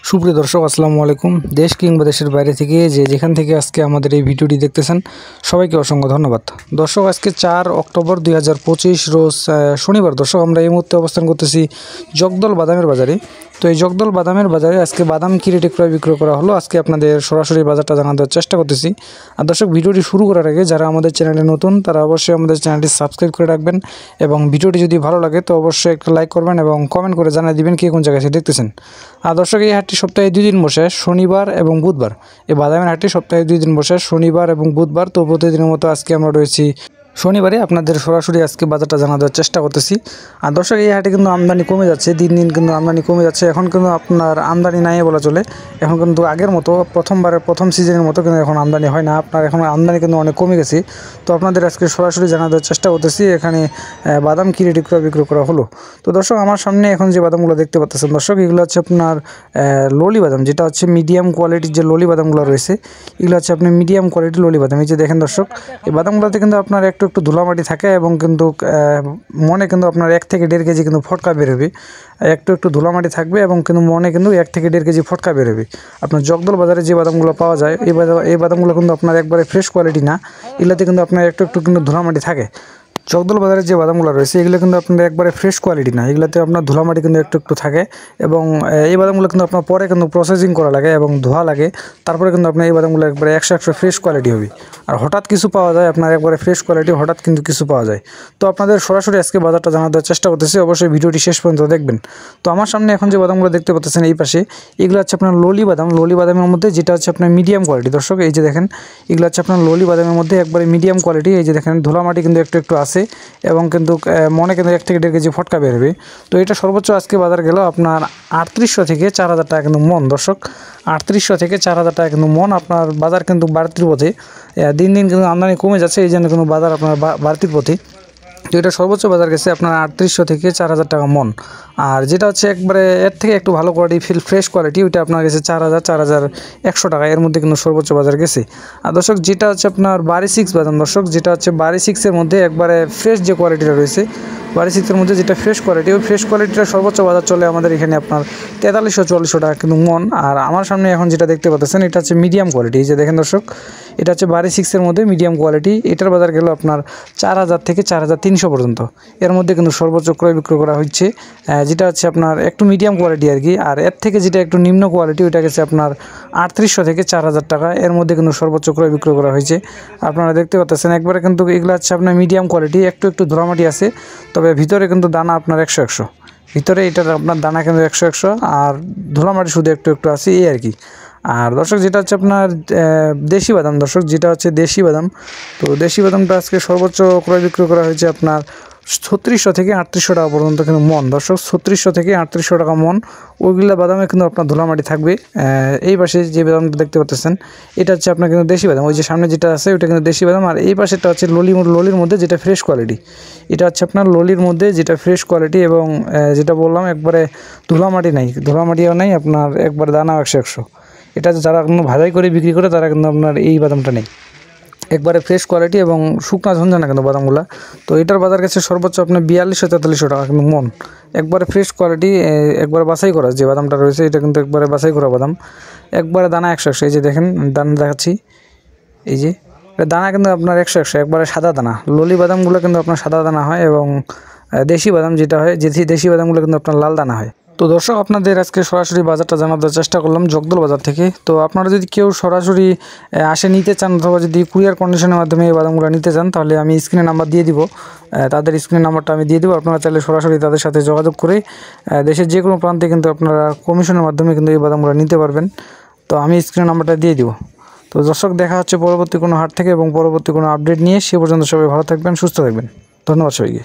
সুপ্রিয় দর্শক আসসালামু আলাইকুম। দেশ কিংবা দেশের বাইরে থেকে যেখান থেকে আজকে আমাদের এই ভিডিওটি দেখতেছেন সবাইকে অসংখ্য ধন্যবাদ। দর্শক আজকে 4 অক্টোবর 2025 রোজ শনিবার। দর্শক আমরা এই মুহূর্তে অবস্থান করতেছি জগদল বাদামের বাজারে। তো এই জগদল বাদামের বাজারে আজকে বাদাম কি রেটে ক্রয় বিক্রয় করা হলো আজকে আপনাদের সরাসরি বাজারটা জানার চেষ্টা করতেছি। আর দর্শক ভিডিওটি শুরু করার আগে যারা আমাদের চ্যানেলে নতুন তারা অবশ্যই আমাদের চ্যানেলটি সাবস্ক্রাইব করে রাখবেন এবং ভিডিওটি যদি ভালো লাগে তো অবশ্যই একটা লাইক করবেন এবং কমেন্ট করে জানিয়ে দিবেন কে কোন জায়গায় দেখতেছেন। আর দর্শক এই হাটটি সপ্তাহে 2 দিন বসে, শনিবার এবং বুধবার। এই বাদামের হাটটি সপ্তাহে 2 দিন বসে, শনিবার এবং বুধবার। তো প্রতিদিনের মতো আজকে আমরা রয়েছি শনিবারে আপনাদের সরাসরি আজকে বাজারটা জানানোর চেষ্টা করতেছি। আর দর্শক এই হাটে কিন্তু আমদানি কমে যাচ্ছে, দিন দিন কিন্তু আমদানি কমে যাচ্ছে। এখন কিন্তু আপনার আমদানি নাই বলা চলে। এখন কিন্তু আগের মতো প্রথম সিজনের মতো কিন্তু এখন আমদানি হয় না। আপনার এখন আমদানি কিন্তু অনেক কমে গেছে। তো আপনাদের আজকে সরাসরি জানানোর চেষ্টা করতেছি এখানে বাদাম কি রেটে ক্রয় বিক্রয় করা হলো। তো দর্শক আমার সামনে এখন যে বাদামগুলো দেখতে পাচ্ছেন দর্শক, এগুলো হচ্ছে আপনার ললি বাদাম, যেটা হচ্ছে মিডিয়াম কোয়ালিটির যে ললি বাদামগুলো রয়েছে, এগুলো হচ্ছে আপনি মিডিয়াম কোয়ালিটির ললি বাদাম। এই যে দেখেন দর্শক, এই বাদামগুলোতে কিন্তু আপনার একটু ধুলামাটি থাকে এবং কিন্তু মনে কিন্তু আপনার 1 থেকে 1.5 কেজি কিন্তু ফটকা বেরোবে। একটু ধুলামাটি থাকবে এবং কিন্তু মনে কিন্তু 1 থেকে 1.5 কেজি ফটকা বেরোবে। আপনার জগদল বাজারে যে বাদামগুলো পাওয়া যায় এই বাদামগুলো কিন্তু আপনার একবারে ফ্রেশ কোয়ালিটি না। এগুলোতে কিন্তু আপনার একটু কিন্তু ধুলামাটি থাকে। জগদল বাজারের যে বাদামগুলো রয়েছে এগুলো কিন্তু আপনার একবারে ফ্রেশ কোয়ালিটি না, এগুলোতে আপনার ধুলামাটি কিন্তু একটু থাকে এবং এই বাদামগুলো কিন্তু আপনার পরে কিন্তু প্রসেসিং করা লাগে এবং ধোয়া লাগে, তারপরে কিন্তু আপনার এই বাদামগুলো একবারে 100% ফ্রেশ কোয়ালিটি হবে। আর হঠাৎ কিছু পাওয়া যায় আপনার একবারে ফ্রেশ কোয়ালিটি, হঠাৎ কিন্তু কিছু পাওয়া যায়। তো আপনাদের সরাসরি আজকে বাজারটা জানার চেষ্টা করতেছি, অবশ্যই ভিডিওটি শেষ পর্যন্ত দেখবেন। তো আমার সামনে এখন যে বাদামগুলো দেখতে পাচ্ছেন এই পাশে, এগুলো হচ্ছে আপনার ললি বাদাম। ললি বাদামের মধ্যে যেটা হচ্ছে আপনার মিডিয়াম কোয়ালিটি। দর্শক এই যে দেখেন, এগুলো হচ্ছে আপনার ললি বাদামের মধ্যে একবারে মিডিয়াম কোয়ালিটি। এই যে দেখেন ধুলামাটি কিন্তু একটু আছে এবং কিন্তু মনে কিন্তু 1 থেকে 1.5 কেজি ফটকা বেরোবে। তো এটা সর্বোচ্চ আজকে বাজার গেল আপনার 3800 থেকে 4000 টাকা কিন্তু মন। দর্শক 3800 থেকে 4000 টাকা কিন্তু মন। আপনার বাজার কিন্তু বাড়তির পথে, দিন দিন কিন্তু আমদানি কমে যাচ্ছে, এই জন্য কিন্তু বাজার আপনার বাড়তির পথে। তো এটা সর্বোচ্চ বাজার গেছে আপনার 3800 থেকে 4000 টাকা মন। আর যেটা হচ্ছে একবারে এর থেকে একটু ভালো কোয়ালিটি ফ্রেশ কোয়ালিটি, ওইটা আপনার গেছে 4100 টাকা, এর মধ্যে কিন্তু সর্বোচ্চ বাজার গেছে। আর দর্শক যেটা হচ্ছে আপনার বারি 6 বাদাম, দর্শক যেটা হচ্ছে বারি 6-এর মধ্যে একবারে ফ্রেশ যে কোয়ালিটিটা রয়েছে, বারি 6-এর মধ্যে যেটা ফ্রেশ কোয়ালিটি, ওই ফ্রেশ কোয়ালিটিটা সর্বোচ্চ বাজার চলে আমাদের এখানে আপনার 4300-4400 টাকা কিন্তু মন। আর আমার সামনে এখন যেটা দেখতে পাচ্ছেন এটা হচ্ছে মিডিয়াম কোয়ালিটি। এই যে দেখেন দর্শক, এটা হচ্ছে বারি 6-এর মধ্যে মিডিয়াম কোয়ালিটি। এটার বাজার গেল আপনার 4000 থেকে 4300 পর্যন্ত। এর মধ্যে কিন্তু সর্বোচ্চ ক্রয় বিক্রয় করা হচ্ছে, যেটা হচ্ছে আপনার একটু মিডিয়াম কোয়ালিটি আর কি। আর এর থেকে যেটা একটু নিম্ন কোয়ালিটি, ওইটা গেছে আপনার 3800 থেকে 4000 টাকা। এর মধ্যে কিন্তু সর্বোচ্চ ক্রয় বিক্রয় করা হয়েছে। আপনারা দেখতে পাচ্ছেন একবারে কিন্তু এগুলো হচ্ছে আপনার মিডিয়াম কোয়ালিটি, একটু ধুলামাটি আছে, তবে ভিতরে কিন্তু দানা আপনার 100-100। ভিতরে এটার আপনার দানা কিন্তু 100-100 আর ধুলামাটি শুধু একটু আছে এই আর কি। আর দর্শক যেটা হচ্ছে আপনার দেশি বাদাম, দর্শক যেটা হচ্ছে দেশি বাদাম, তো দেশি বাদামটা আজকে সর্বোচ্চ ক্রয় বিক্রয় করা হয়েছে আপনার 3600 থেকে 3800 টাকা পর্যন্ত কিন্তু মন। দর্শক 3600 থেকে 3800 টাকা মন। ওইগুলো বাদামে কিন্তু আপনার ধুলামাটি থাকবে। এই পাশে যে বাদামটা দেখতে পাচ্ছেন এটা হচ্ছে আপনার কিন্তু দেশি বাদাম, ওই যে সামনে যেটা আছে ওইটা কিন্তু দেশি বাদাম। আর এই পাশেটা হচ্ছে ললির মধ্যে যেটা ফ্রেশ কোয়ালিটি, এটা হচ্ছে আপনার ললির মধ্যে যেটা ফ্রেশ কোয়ালিটি এবং যেটা বললাম একবারে ধুলামাটি নাই, ধুলামাটিও নাই, আপনার একবারে দানা 100-100। এটা যারা কোনো ভাজাই করে বিক্রি করে তারা কিন্তু আপনার এই বাদামটা নেই, একবারে ফ্রেশ কোয়ালিটি এবং শুকনা ঝঞ্ঝানা কিন্তু বাদামগুলো। তো এটার বাজার গেছে সর্বোচ্চ আপনার 4200-4300 টাকা কিন্তু মন। একবারে ফ্রেশ কোয়ালিটি, একবারে বাছাই করা যে বাদামটা রয়েছে এটা কিন্তু একবারে বাছাই করা বাদাম, একবারে দানা 100-100। এই যে দেখেন দানা দেখাচ্ছি, এই যে দানা কিন্তু আপনার 100-100, একবারে সাদা দানা। ললি বাদামগুলো কিন্তু আপনার সাদা দানা হয় এবং দেশি বাদাম যেটা হয়, দেশি বাদামগুলো কিন্তু আপনার লাল দানা হয়। তো দর্শক আপনাদের আজকে সরাসরি বাজারটা জানার চেষ্টা করলাম জগদল বাজার থেকে। তো আপনারা যদি কেউ সরাসরি আসে নিতে চান অথবা যদি কুরিয়ার কন্ডিশনের মাধ্যমে এই বাদামগুলো নিতে চান তাহলে আমি স্ক্রিনে নাম্বার দিয়ে দিব, তাদের স্ক্রিনের নাম্বারটা আমি দিয়ে দেবো। আপনারা চাইলে সরাসরি তাদের সাথে যোগাযোগ করে দেশের যে কোনো প্রান্তে কিন্তু আপনারা কমিশনের মাধ্যমে কিন্তু এই বাদামগুলো নিতে পারবেন। তো আমি স্ক্রিনের নাম্বারটা দিয়ে দিব। তো দর্শক দেখা হচ্ছে পরবর্তী কোনো হাট থেকে এবং পরবর্তী কোনো আপডেট নিয়ে। সে পর্যন্ত সবাই ভালো থাকবেন, সুস্থ থাকবেন। ধন্যবাদ সবাইকে।